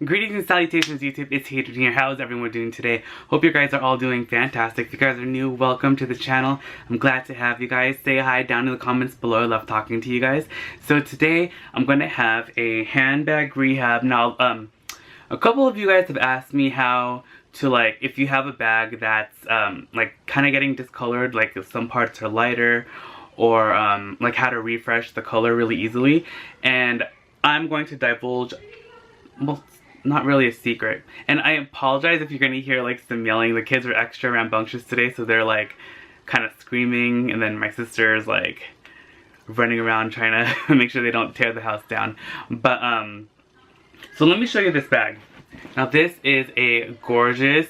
Greetings and salutations YouTube, it's Hadrian here. How is everyone doing today? Hope you guys are all doing fantastic. If you guys are new, welcome to the channel. I'm glad to have you guys. Say hi down in the comments below. I love talking to you guys. So today, I'm going to have a handbag rehab. Now, a couple of you guys have asked me how to, like, if you have a bag that's, like, kind of getting discolored, like if some parts are lighter, or, like, how to refresh the color really easily. And I'm going to divulge, well, not really a secret. And I apologize if you're gonna hear like some yelling. The kids are extra rambunctious today, so they're like kind of screaming, and then my sister is like running around trying to make sure they don't tear the house down. But so let me show you this bag. Now this is a gorgeous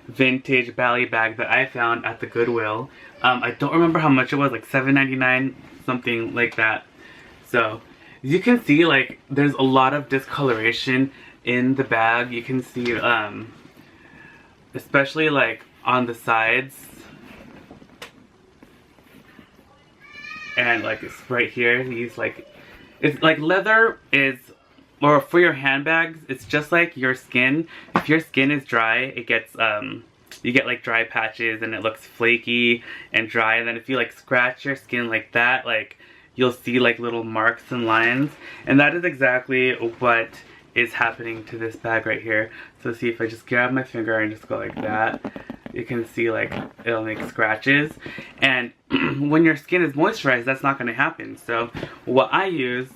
vintage Bally bag that I found at the Goodwill. I don't remember how much it was, like $7.99, something like that. So you can see like there's a lot of discoloration in the bag. You can see especially like on the sides, and like it's right here. These like, it's like leather is, or for your handbags, it's just like your skin. If your skin is dry, it gets you get like dry patches and it looks flaky and dry. And then if you like scratch your skin like that, like you'll see like little marks and lines, and that is exactly what is happening to this bag right here. So see, if I just grab my finger and just go like that, you can see like it'll make scratches. And when your skin is moisturized, that's not going to happen. So what I use,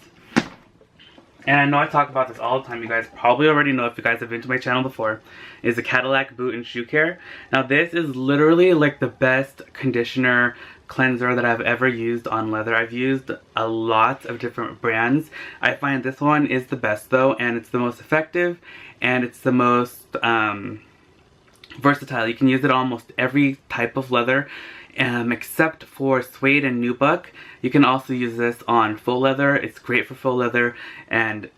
and I know I talk about this all the time, you guys probably already know if you guys have been to my channel before, is the Cadillac Boot and Shoe Care. Now this is literally like the best conditioner cleanser that I've ever used on leather. I've used a lot of different brands. I find this one is the best though, and it's the most effective, and it's the most versatile. You can use it on almost every type of leather, except for suede and nubuck. You can also use this on faux leather. It's great for faux leather and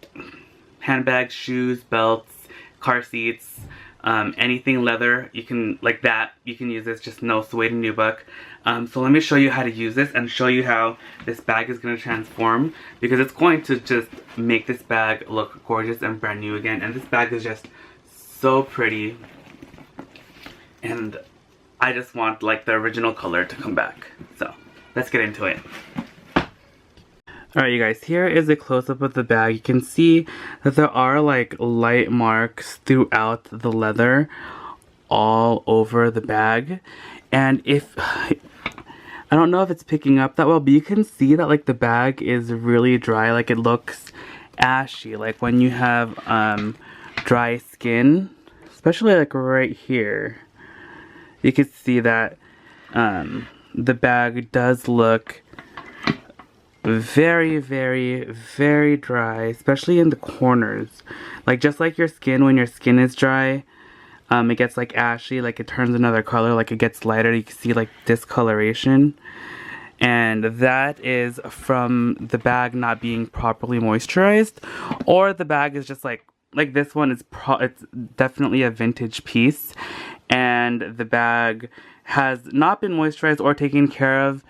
handbags, shoes, belts, car seats, anything leather. You can, like that, you can use this, just no suede and nubuck. So let me show you how to use this and show you how this bag is going to transform, because it's going to just make this bag look gorgeous and brand new again. And this bag is just so pretty, and I just want like the original color to come back. So let's get into it. Alright you guys, here is a close-up of the bag. You can see that there are like light marks throughout the leather all over the bag. And if, I don't know if it's picking up that well, but you can see that like the bag is really dry. Like it looks ashy, like when you have dry skin, especially like right here. You can see that the bag does look very, very, very dry, especially in the corners. Like just like your skin, when your skin is dry, it gets like ashy, like it turns another color, like it gets lighter. You can see like discoloration, and that is from the bag not being properly moisturized, or the bag is just like this one is it's definitely a vintage piece, and the bag has not been moisturized or taken care of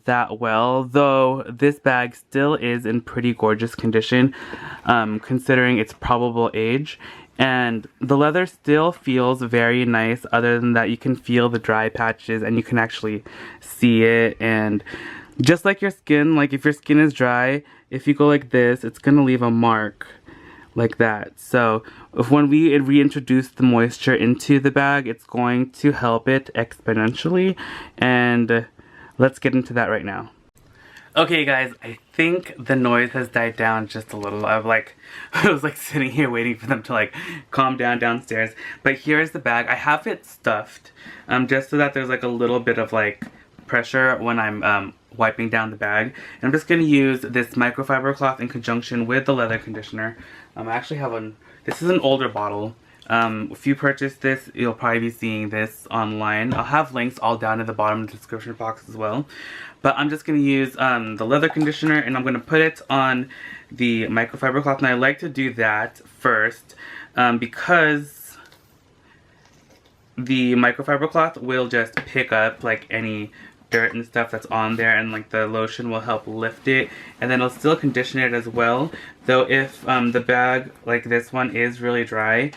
that well, though this bag still is in pretty gorgeous condition considering its probable age. And the leather still feels very nice. Other than that, you can feel the dry patches and you can actually see it. And just like your skin, like if your skin is dry, if you go like this, it's gonna leave a mark like that. So if when we reintroduce the moisture into the bag, it's going to help it exponentially. And let's get into that right now. Okay guys, I think the noise has died down just a little. I was like sitting here waiting for them to like calm down downstairs. But here's the bag. I have it stuffed just so that there's like a little bit of like pressure when I'm wiping down the bag. And I'm just going to use this microfiber cloth in conjunction with the leather conditioner. I actually have this is an older bottle. If you purchase this, you'll probably be seeing this online. I'll have links all down in the bottom of the description box as well. But I'm just going to use the leather conditioner, and I'm going to put it on the microfiber cloth. And I like to do that first because the microfiber cloth will just pick up like any dirt and stuff that's on there, and like the lotion will help lift it, and then it'll still condition it as well. Though if the bag like this one is really dry,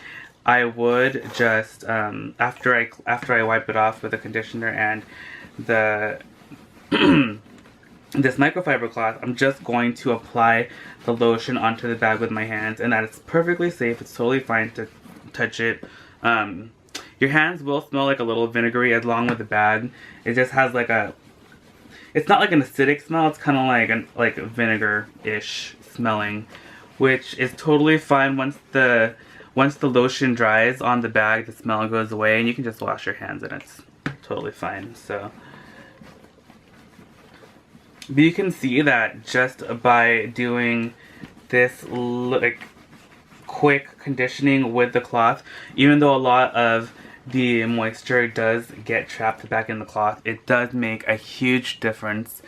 I would just after I wipe it off with the conditioner and the this microfiber cloth, I'm just going to apply the lotion onto the bag with my hands, and that is perfectly safe. It's totally fine to touch it. Your hands will smell like a little vinegary along with the bag. It just has like a, it's not like an acidic smell, it's kind of like vinegar-ish smelling, which is totally fine. Once the lotion dries on the bag, the smell goes away, and you can just wash your hands and it's totally fine. So, but you can see that just by doing this like quick conditioning with the cloth, even though a lot of the moisture does get trapped back in the cloth, it does make a huge difference.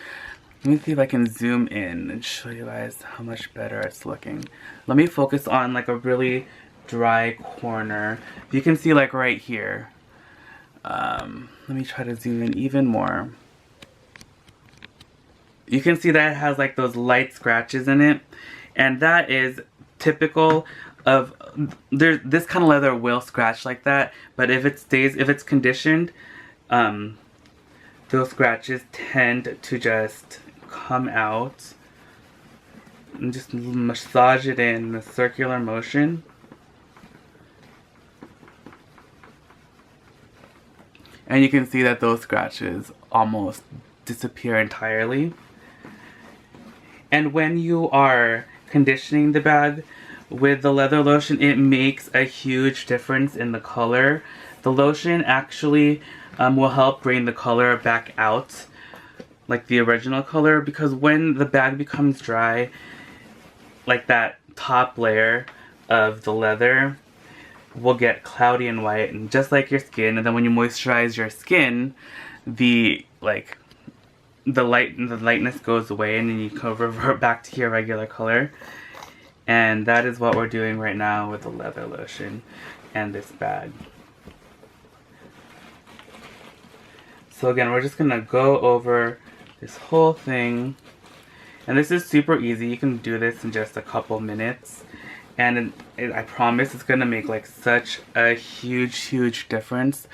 Let me see if I can zoom in and show you guys how much better it's looking. Let me focus on like a really dry corner. You can see like right here. Let me try to zoom in even more. You can see that it has like those light scratches in it, and that is typical of this kind of leather will scratch like that, but if it's conditioned, those scratches tend to just come out. And just massage it in a circular motion. And you can see that those scratches almost disappear entirely. And when you are conditioning the bag with the leather lotion, it makes a huge difference in the color. The lotion actually will help bring the color back out, like the original color, because when the bag becomes dry, like that top layer of the leather will get cloudy and white, and just like your skin. And then when you moisturize your skin, the lightness goes away, and then you can revert back to your regular color. And that is what we're doing right now with the leather lotion and this bag. So again, we're just gonna go over this whole thing, and this is super easy. You can do this in just a couple minutes, and I promise it's gonna make like such a huge difference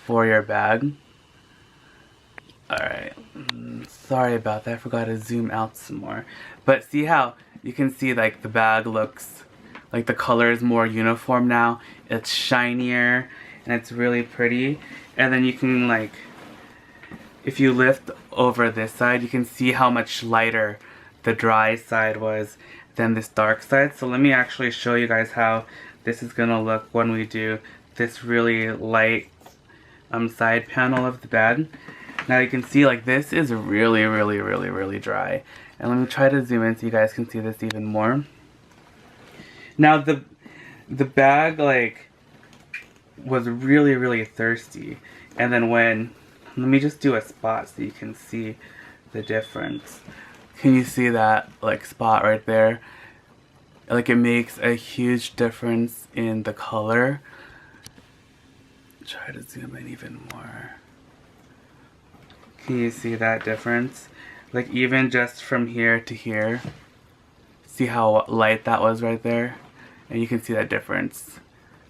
for your bag. Alright, sorry about that, I forgot to zoom out some more. But see how you can see like the bag looks like the color is more uniform now. It's shinier and it's really pretty. And then you can like, if you lift over this side, you can see how much lighter the dry side was than this dark side. So let me actually show you guys how this is gonna look when we do this really light side panel of the bag. Now you can see like this is really dry. And let me try to zoom in so you guys can see this even more. Now the bag like was really thirsty, and then let me just do a spot so you can see the difference. Can you see that like spot right there? Like it makes a huge difference in the color. Try to zoom in even more. Can you see that difference? Like even just from here to here. See how light that was right there? And you can see that difference.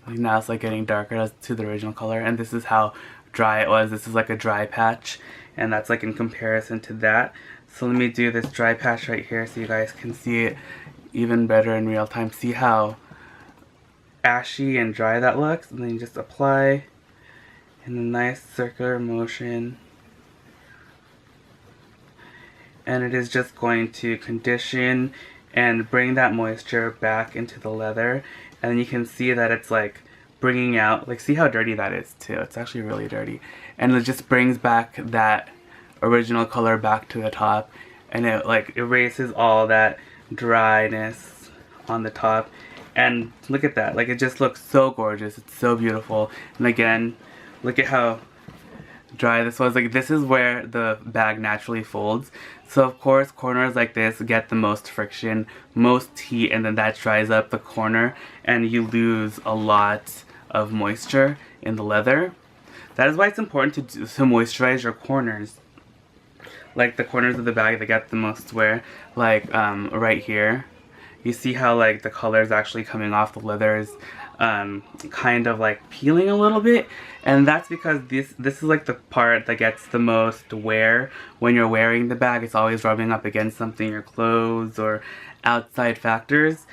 Like now it's like getting darker to the original color, and this is how dry it was. This is like a dry patch, and that's like in comparison to that. So let me do this dry patch right here so you guys can see it even better in real time. See how ashy and dry that looks? And then you just apply in a nice circular motion. And it is just going to condition and bring that moisture back into the leather. And then you can see that it's like bringing out, like see how dirty that is too. It's actually really dirty. And it just brings back that original color back to the top. And it like erases all that dryness on the top. And look at that, like it just looks so gorgeous. It's so beautiful. And again, look at how dry this was. Like this is where the bag naturally folds, so of course corners like this get the most friction, most heat, and then that dries up the corner and you lose a lot of moisture in the leather. That is why it's important to moisturize your corners. like the corners of the bag that get the most wear, like right here. You see how like the color is actually coming off, the leather is kind of like peeling a little bit, and that's because this is like the part that gets the most wear when you're wearing the bag. It's always rubbing up against something, your clothes or outside factors.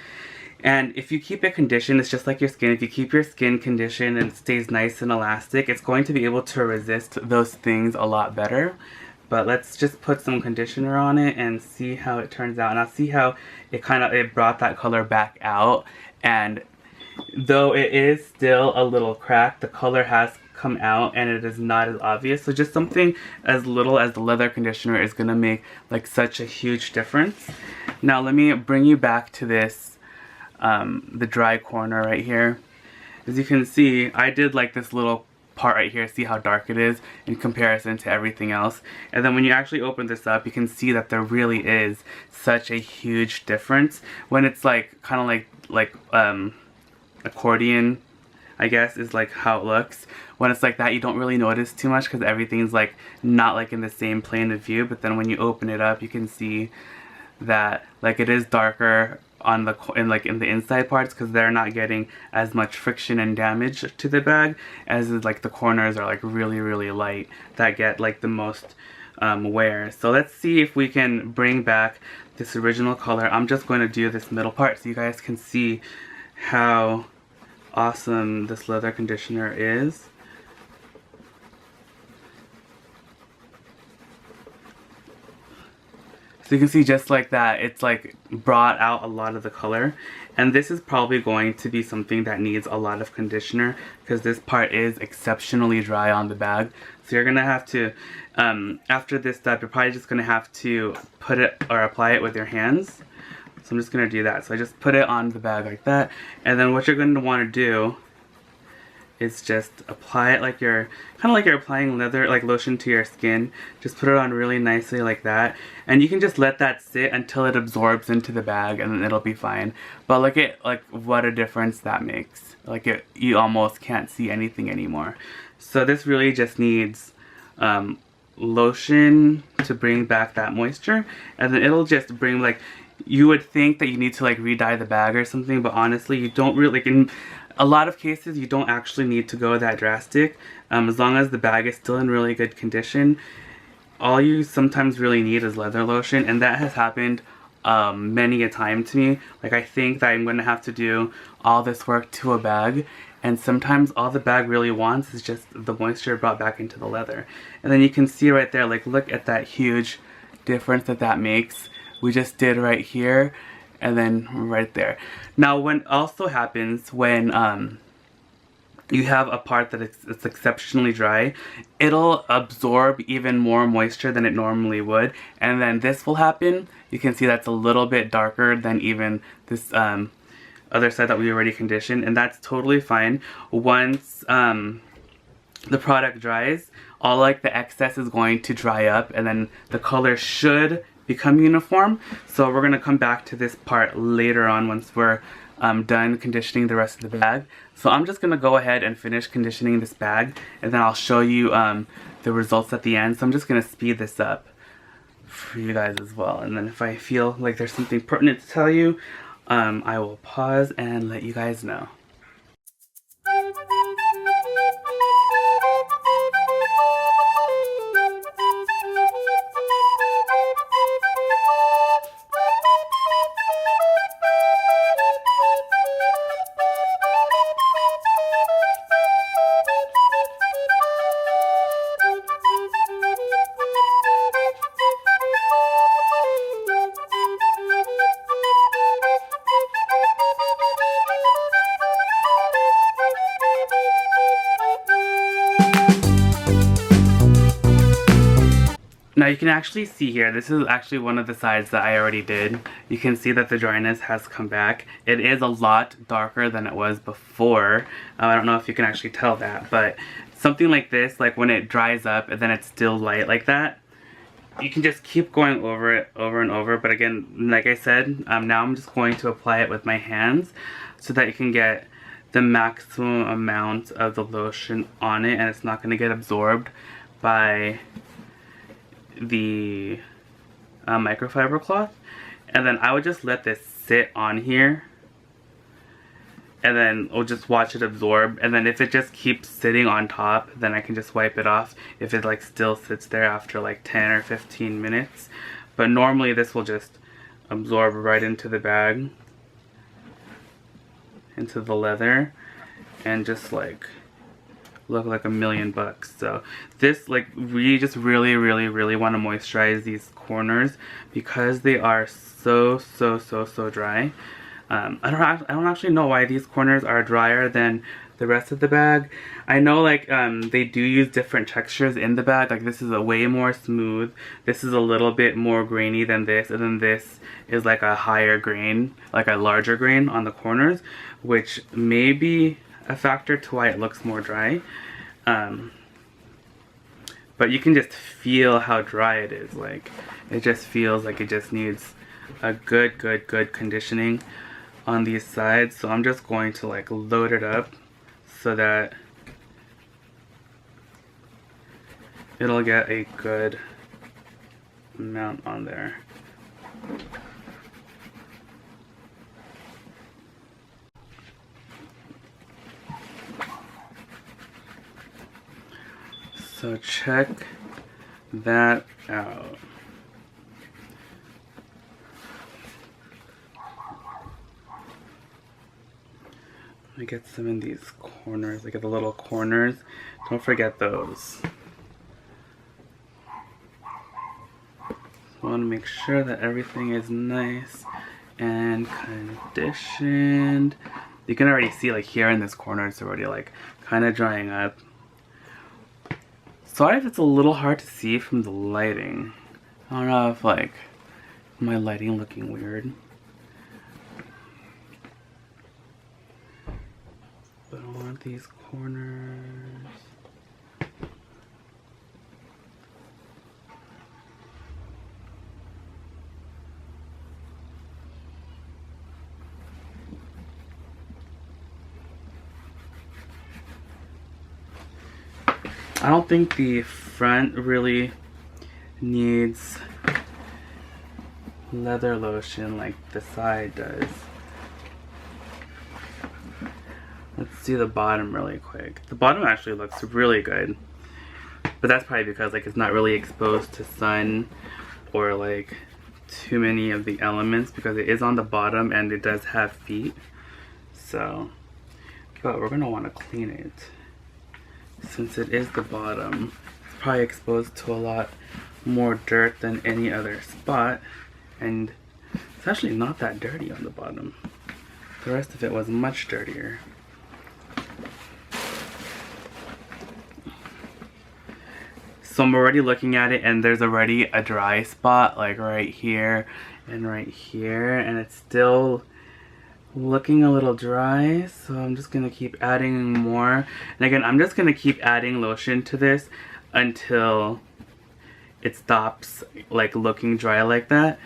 And if you keep it conditioned, it's just like your skin. If you keep your skin conditioned and it stays nice and elastic, it's going to be able to resist those things a lot better. But let's just put some conditioner on it and see how it turns out. And I'll see how it brought that color back out. And though it is still a little cracked, the color has come out and it is not as obvious. So just something as little as the leather conditioner is going to make like such a huge difference. Now let me bring you back to this. The dry corner right here. As you can see, I did like this little part right here. See how dark it is in comparison to everything else. And then when you actually open this up, you can see that there really is such a huge difference. When it's like kind of like accordion, I guess, is like how it looks. When it's like that, you don't really notice too much because everything's like not like in the same plane of view. But then when you open it up, you can see that like it is darker on the in the inside parts because they're not getting as much friction and damage to the bag as like the corners are like really light that get like the most wear. So let's see if we can bring back this original color. I'm just going to do this middle part so you guys can see how awesome this leather conditioner is. So you can see just like that, it's like brought out a lot of the color. And this is probably going to be something that needs a lot of conditioner because this part is exceptionally dry on the bag. So you're going to have to, after this step, you're probably just going to have to put it or apply it with your hands. So I'm just going to do that. So I just put it on the bag like that. And then what you're going to want to do is just apply it like you're applying leather like lotion to your skin. Just put it on really nicely like that, and you can just let that sit until it absorbs into the bag, and then it'll be fine. But look at like what a difference that makes. Like you almost can't see anything anymore. So this really just needs lotion to bring back that moisture, and then it'll just bring like, you would think that you need to like re-dye the bag or something, but honestly you don't really, like in a lot of cases you don't actually need to go that drastic. As long as the bag is still in really good condition, all you sometimes really need is leather lotion, and that has happened many a time to me. Like I think that I'm going to have to do all this work to a bag, and sometimes all the bag really wants is just the moisture brought back into the leather. And then you can see right there, like look at that huge difference that makes. We just did right here and then right there. Now what also happens when you have a part that it's exceptionally dry, it'll absorb even more moisture than it normally would, and then this will happen. You can see that's a little bit darker than even this other side that we already conditioned, and that's totally fine. Once the product dries, all like the excess is going to dry up, and then the color should become uniform. So we're going to come back to this part later on once we're done conditioning the rest of the bag. So I'm just going to go ahead and finish conditioning this bag, and then I'll show you the results at the end. So I'm just going to speed this up for you guys as well, and then if I feel like there's something pertinent to tell you, I will pause and let you guys know. Now you can actually see here, this is actually one of the sides that I already did. You can see that the dryness has come back. It is a lot darker than it was before. I don't know if you can actually tell that, but something like this, like when it dries up and then it's still light like that, you can just keep going over it over and over. But again, like I said, now I'm just going to apply it with my hands so that you can get the maximum amount of the lotion on it and it's not going to get absorbed by the microfiber cloth, and then I would just let this sit on here, and then we'll just watch it absorb. And then if it just keeps sitting on top, then I can just wipe it off if it like still sits there after like 10 or 15 minutes. But normally this will just absorb right into the bag, into the leather, and just like look like $1,000,000. So this, like, we just really want to moisturize these corners because they are so dry. I don't actually know why these corners are drier than the rest of the bag. I know like they do use different textures in the bag. Like this is a way more smooth. This is a little bit more grainy than this, and then this is like a higher grain, like a larger grain on the corners, which may be a factor to why it looks more dry. But you can just feel how dry it is. Like it just feels like it just needs a good conditioning on these sides. So I'm just going to like load it up so that it'll get a good amount on there. So check that out. I get some in these corners, like the little corners. Don't forget those. I want to make sure that everything is nice and conditioned. You can already see like here in this corner it's already like kind of drying up. Sorry if it's a little hard to see from the lighting. I don't know if like my lighting looking weird. But I want these corners. I don't think the front really needs leather lotion like the side does. Let's see the bottom really quick. The bottom actually looks really good, but that's probably because like it's not really exposed to sun or like too many of the elements, because it is on the bottom and it does have feet. So, but we're gonna want to clean it. Since it is the bottom, it's probably exposed to a lot more dirt than any other spot, and it's actually not that dirty on the bottom. The rest of it was much dirtier. So I'm already looking at it and there's already a dry spot like right here and right here, and it's still looking a little dry, so I'm just gonna keep adding more. And again, I'm just gonna keep adding lotion to this until it stops like looking dry like that.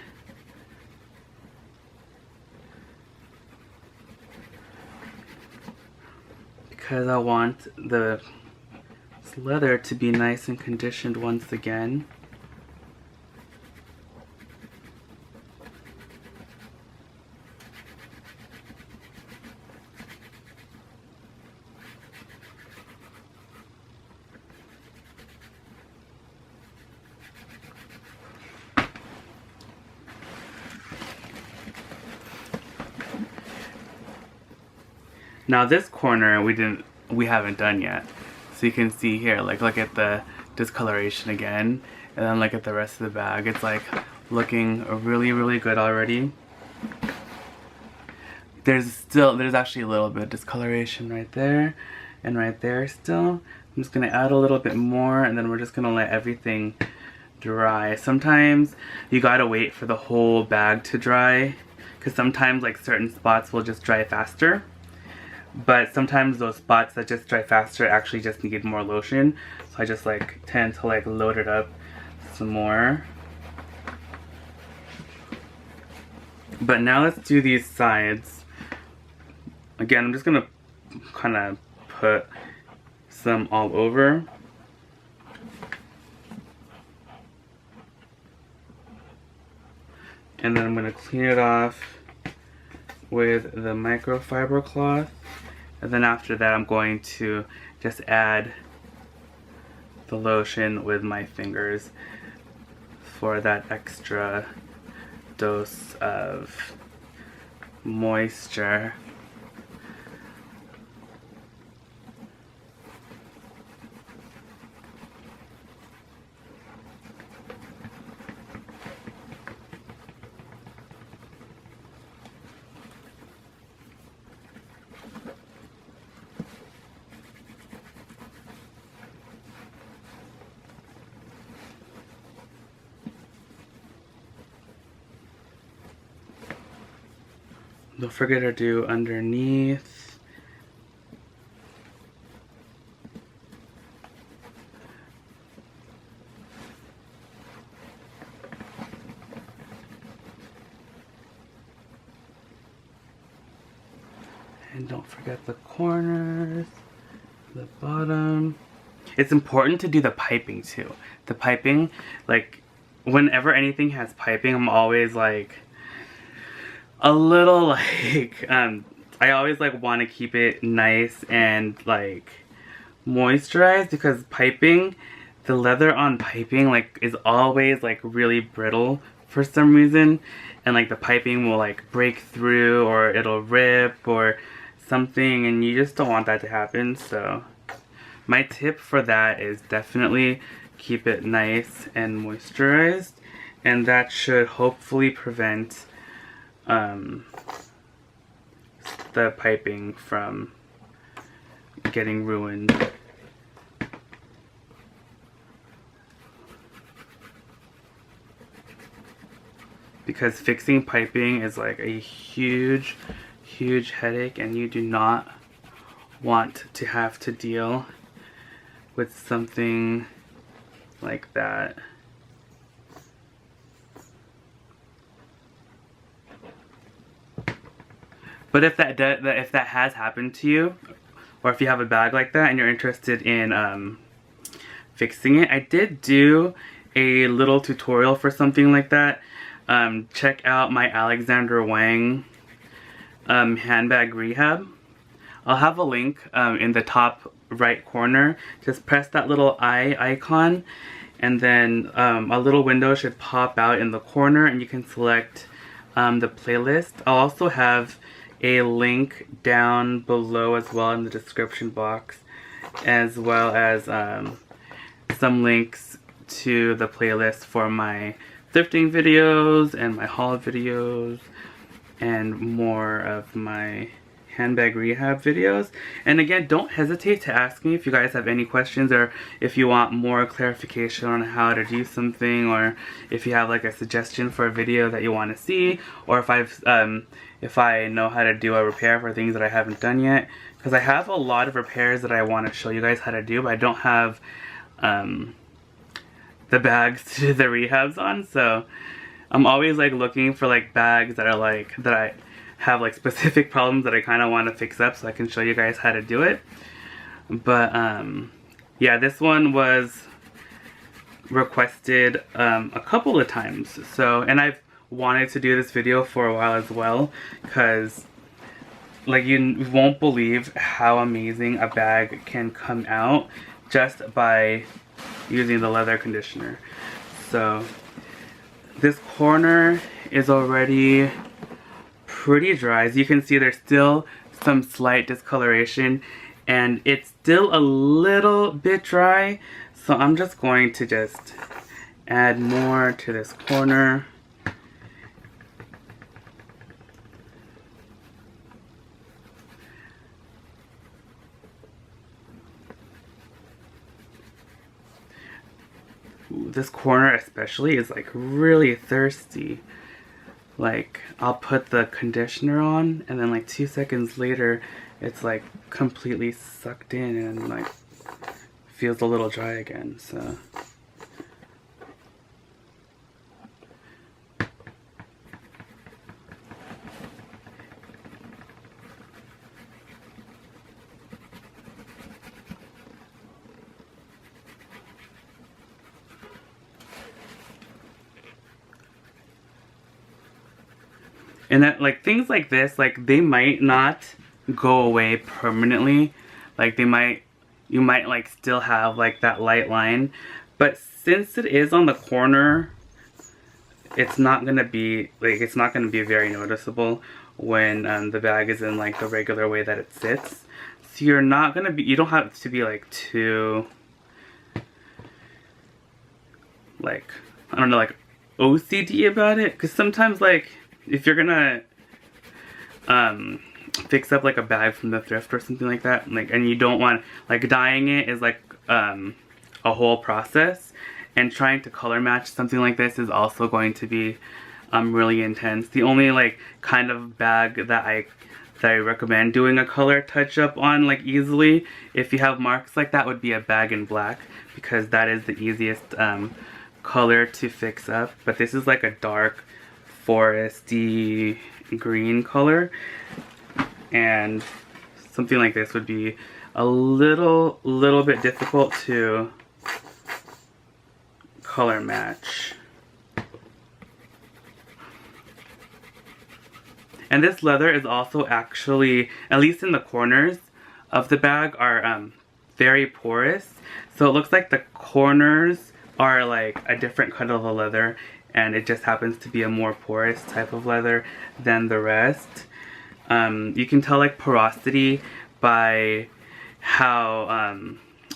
Because I want the leather to be nice and conditioned once again. Now this corner we haven't done yet. So you can see here, like look at the discoloration again, and then look at the rest of the bag. It's like looking really good already. There's actually a little bit of discoloration right there and right there still. I'm just gonna add a little bit more, and then we're just gonna let everything dry. Sometimes you gotta wait for the whole bag to dry, because sometimes like certain spots will just dry faster. But sometimes those spots that just dry faster actually just need more lotion. So I just like tend to like load it up some more. But now let's do these sides. Again, I'm just gonna kind of put some all over. And then I'm going to clean it off with the microfiber cloth. And then after that, I'm going to just add the lotion with my fingers for that extra dose of moisture. Don't forget to do underneath. And don't forget the corners, the bottom. It's important to do the piping too. The piping, like, whenever anything has piping, I'm always like, a little like, I always like want to keep it nice and like moisturized, because piping, the leather on piping like is always like really brittle for some reason, and like the piping will like break through or it'll rip or something, and you just don't want that to happen. So my tip for that is definitely keep it nice and moisturized, and that should hopefully prevent the piping from getting ruined. Because fixing piping is like a huge headache, and you do not want to have to deal with something like that. But if that has happened to you, or if you have a bag like that and you're interested in fixing it, I did do a little tutorial for something like that. Check out my Alexander Wang Handbag Rehab. I'll have a link in the top right corner. Just press that little eye icon, and then a little window should pop out in the corner, and you can select the playlist. I'll also have a link down below as well in the description box, as well as some links to the playlist for my thrifting videos and my haul videos and more of my handbag rehab videos. And again, don't hesitate to ask me if you guys have any questions, or if you want more clarification on how to do something, or if you have like a suggestion for a video that you want to see, or if I know how to do a repair for things that I haven't done yet. Because I have a lot of repairs that I want to show you guys how to do, but I don't have the bags to do the rehabs on. So I'm always like looking for like bags that are like, that I have like specific problems that I kind of want to fix up, so I can show you guys how to do it. But yeah, this one was requested a couple of times. So, and I've wanted to do this video for a while as well, because like you won't believe how amazing a bag can come out just by using the leather conditioner. So this corner is already pretty dry. As you can see, there's still some slight discoloration, and it's still a little bit dry, so I'm just going to just add more to this corner. Ooh, this corner especially is like really thirsty. Like, I'll put the conditioner on, and then like 2 seconds later it's like completely sucked in and like feels a little dry again. So And that, like, things like this, like, they might not go away permanently. Like, you might like still have like that light line, but since it is on the corner, it's not gonna be very noticeable when the bag is in like the regular way that it sits. So you don't have to be like too, like, I don't know, like OCD about it, because sometimes, like, if you're gonna fix up like a bag from the thrift or something like that, like, and you don't want, like, dyeing it is like a whole process, and trying to color match something like this is also going to be really intense. The only like kind of bag that I recommend doing a color touch up on, like, easily if you have marks like that, would be a bag in black, because that is the easiest color to fix up. But this is like a dark foresty green color, and something like this would be a little bit difficult to color match. And this leather is also actually, at least in the corners of the bag, are very porous. So it looks like the corners are like a different cut of the leather, and it just happens to be a more porous type of leather than the rest. You can tell like porosity by how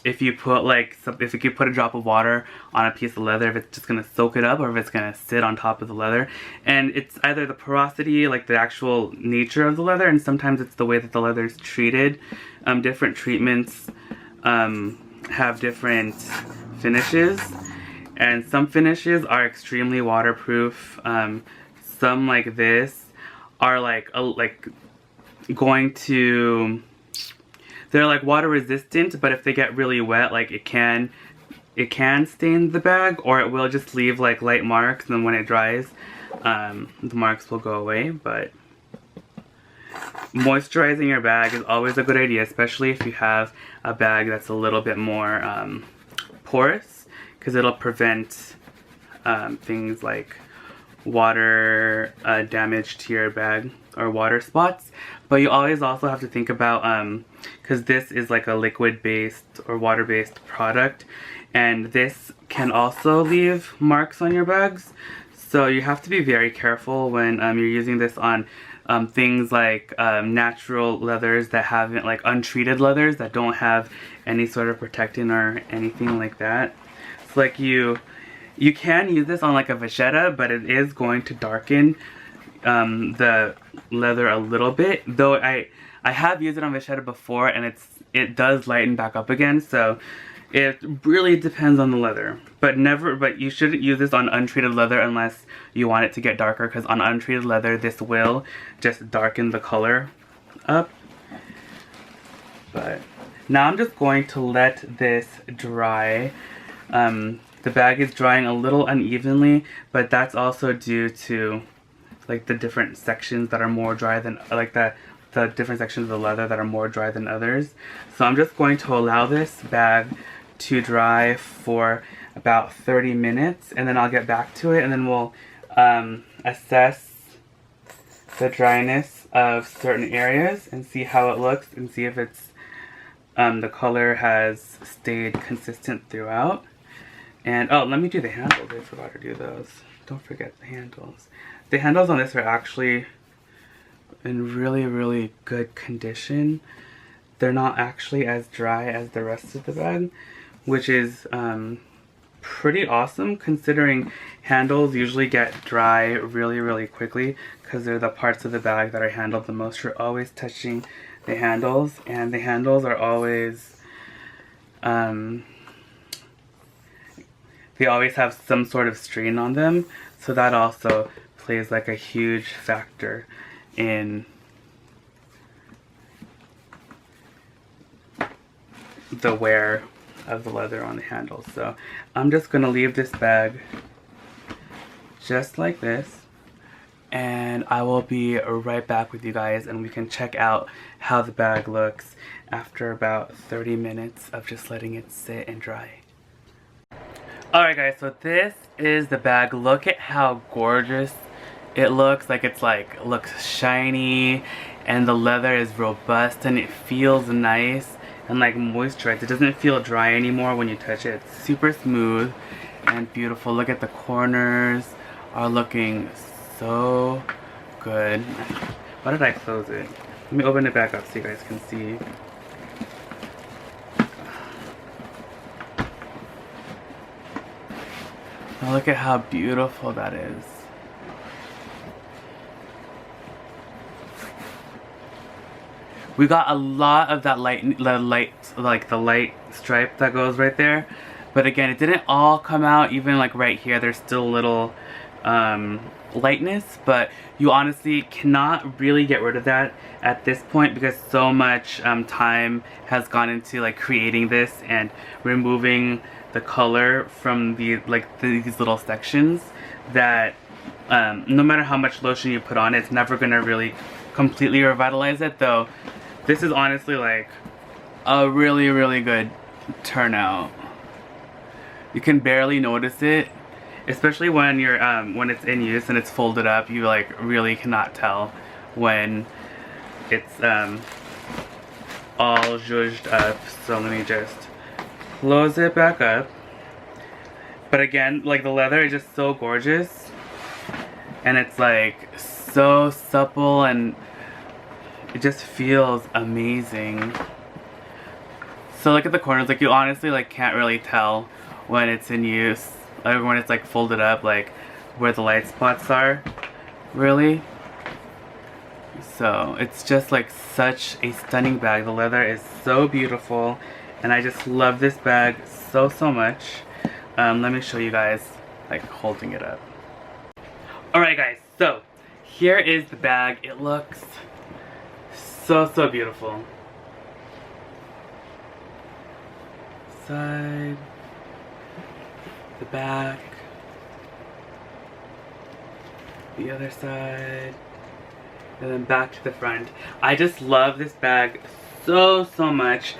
if you put like if you put a drop of water on a piece of leather, if it's just gonna soak it up or if it's gonna sit on top of the leather. And it's either the porosity, like the actual nature of the leather, and sometimes it's the way that the leather is treated. Different treatments have different finishes, and some finishes are extremely waterproof. Some, like this, are like going to, they're like water resistant, but if they get really wet, like it can stain the bag, or it will just leave like light marks, and then when it dries, the marks will go away. But moisturizing your bag is always a good idea, especially if you have a bag that's a little bit more porous, because it'll prevent things like water damage to your bag or water spots. But you always also have to think about, because this is like a liquid based or water based product, and this can also leave marks on your bags. So you have to be very careful when you're using this on things like natural leathers that haven't, like untreated leathers that don't have any sort of protectant or anything like that. So like you can use this on like a vachetta, but it is going to darken the leather a little bit. Though I have used it on vachetta before, and it does lighten back up again. So it really depends on the leather. But you shouldn't use this on untreated leather unless you want it to get darker, because on untreated leather this will just darken the color up. But now I'm just going to let this dry. The bag is drying a little unevenly, but that's also due to like the different sections that are more dry than, like the different sections of the leather that are more dry than others. So I'm just going to allow this bag to dry for about 30 minutes, and then I'll get back to it, and then we'll assess the dryness of certain areas and see how it looks, and see if it's the color has stayed consistent throughout. And oh, let me do the handles. I forgot to do those. Don't forget the handles. The handles on this are actually in really good condition. They're not actually as dry as the rest of the bag, which is pretty awesome, considering handles usually get dry really quickly, because they're the parts of the bag that are handled the most. You're always touching the handles, and the handles are always they always have some sort of strain on them, so that also plays like a huge factor in the wear of the leather on the handles. So I'm just gonna leave this bag just like this, and I will be right back with you guys, and we can check out how the bag looks after about 30 minutes of just letting it sit and dry. Alright guys, so this is the bag. Look at how gorgeous it looks like it's like looks shiny, and the leather is robust and it feels nice and like moisturized. It doesn't feel dry anymore when you touch it. It's super smooth and beautiful. Look at the corners are looking so good. Why did I close it? Let me open it back up so you guys can see. Now look at how beautiful that is. We got a lot of that light stripe that goes right there. But again, it didn't all come out. Even like right here, there's still a little lightness. But you honestly cannot really get rid of that at this point because so much time has gone into like creating this and removing the color from these little sections that no matter how much lotion you put on, it's never gonna really completely revitalize it. Though this is honestly like a really good turnout. You can barely notice it, especially when you're when it's in use and it's folded up. You like really cannot tell when it's all zhuzhed up. So let me just close it back up. But again, like the leather is just so gorgeous, and it's like so supple and it just feels amazing. So look at the corners, like you honestly like can't really tell when it's in use, like when it's like folded up, like where the light spots are, really. So it's just like such a stunning bag. The leather is so beautiful and I just love this bag so much. Let me show you guys like holding it up. Alright guys, so here is the bag. It looks so beautiful. Side, the back, the other side, and then back to the front. I just love this bag so much.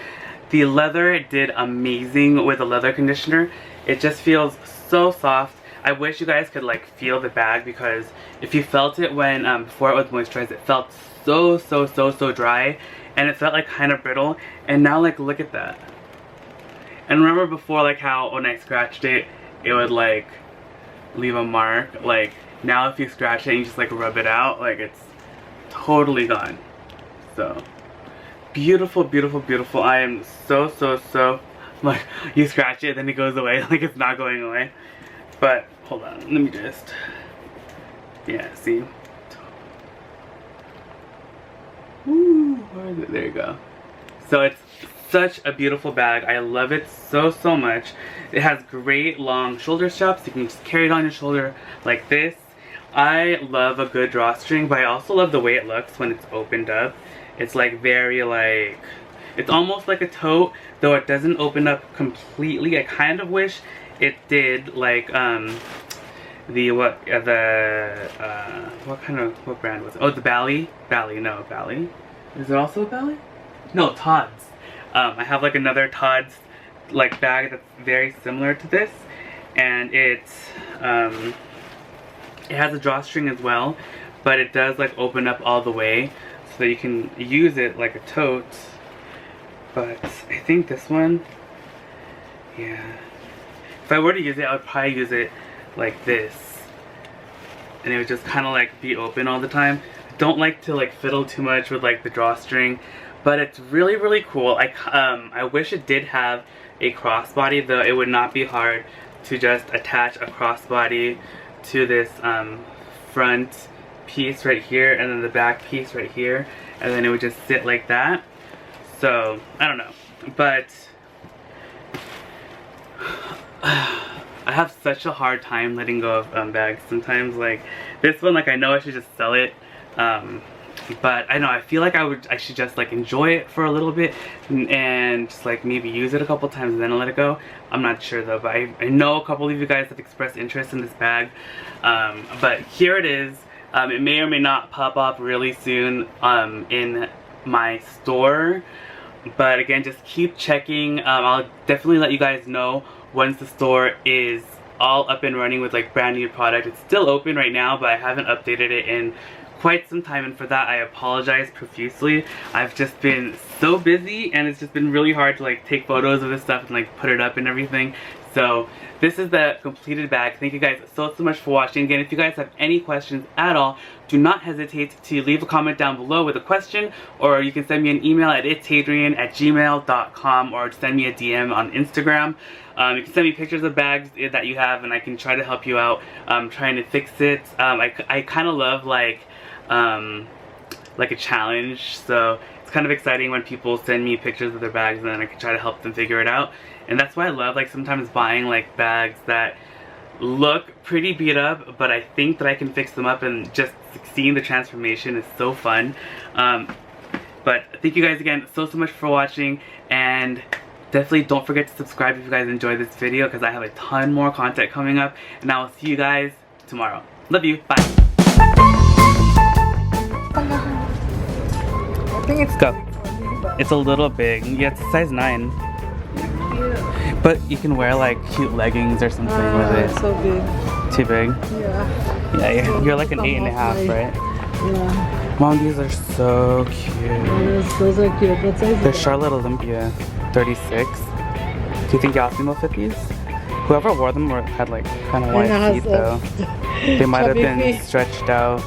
The leather did amazing with the leather conditioner. It just feels so soft. I wish you guys could like feel the bag, because if you felt it when before it was moisturized, it felt so dry, and it felt like kind of brittle. And now like look at that. And remember before like how when I scratched it, it would like leave a mark. Like now if you scratch it and you just like rub it out, like it's totally gone. So beautiful. I am so like, you scratch it then it goes away, like it's not going away. But hold on, let me just, yeah, see. Woo, where is it? There you go. So it's such a beautiful bag. I love it so much. It has great long shoulder straps. You can just carry it on your shoulder like this. I love a good drawstring, but I also love the way it looks when it's opened up. It's like very like, it's almost like a tote, though it doesn't open up completely. I kind of wish it did, like what brand was it? Oh, the Bally. No, Bally. Is it also a Bally? No, Todd's. I have like another Todd's like bag that's very similar to this, and it has a drawstring as well, but it does like open up all the way so that you can use it like a tote. But I think this one, yeah, if I were to use it, I would probably use it like this, and it would just kind of like be open all the time. I don't like to like fiddle too much with like the drawstring, but it's really cool. I wish it did have a crossbody, though it would not be hard to just attach a crossbody to this front piece right here, and then the back piece right here, and then it would just sit like that. So I don't know, but I have such a hard time letting go of bags sometimes. Like this one, like I know I should just sell it, but I know I feel like I should just like enjoy it for a little bit and just like maybe use it a couple times and then let it go. I'm not sure though, but I know a couple of you guys have expressed interest in this bag, but here it is. It may or may not pop up really soon in my store, but again, just keep checking. I'll definitely let you guys know once the store is all up and running with like brand new product. It's still open right now, but I haven't updated it in quite some time, and for that I apologize profusely. I've just been so busy, and it's just been really hard to like take photos of this stuff and like put it up and everything. So this is the completed bag. Thank you guys so much for watching. Again, if you guys have any questions at all, do not hesitate to leave a comment down below with a question, or you can send me an email at itsHadrian@gmail.com, or send me a DM on Instagram. You can send me pictures of bags that you have, and I can try to help you out trying to fix it. I kind of love like a challenge, so it's kind of exciting when people send me pictures of their bags, and then I can try to help them figure it out. And that's why I love like sometimes buying like bags that look pretty beat up, but I think that I can fix them up, and just seeing the transformation is so fun. But thank you guys again so much for watching, and definitely don't forget to subscribe if you guys enjoyed this video, because I have a ton more content coming up, and I will see you guys tomorrow. Love you. Bye. I think it's Go. It's a little big. Yeah, it's a size 9. But you can wear like cute leggings or something with it. So big. Too big? Yeah. Yeah, you're like an 8.5, right? Yeah. Mom, these are so cute. Those are cute. What size They're is that? Charlotte Olympia, 36. Do you think Yasin will fit these? Whoever wore them had like kind of wide feet though. They might have been stretched out.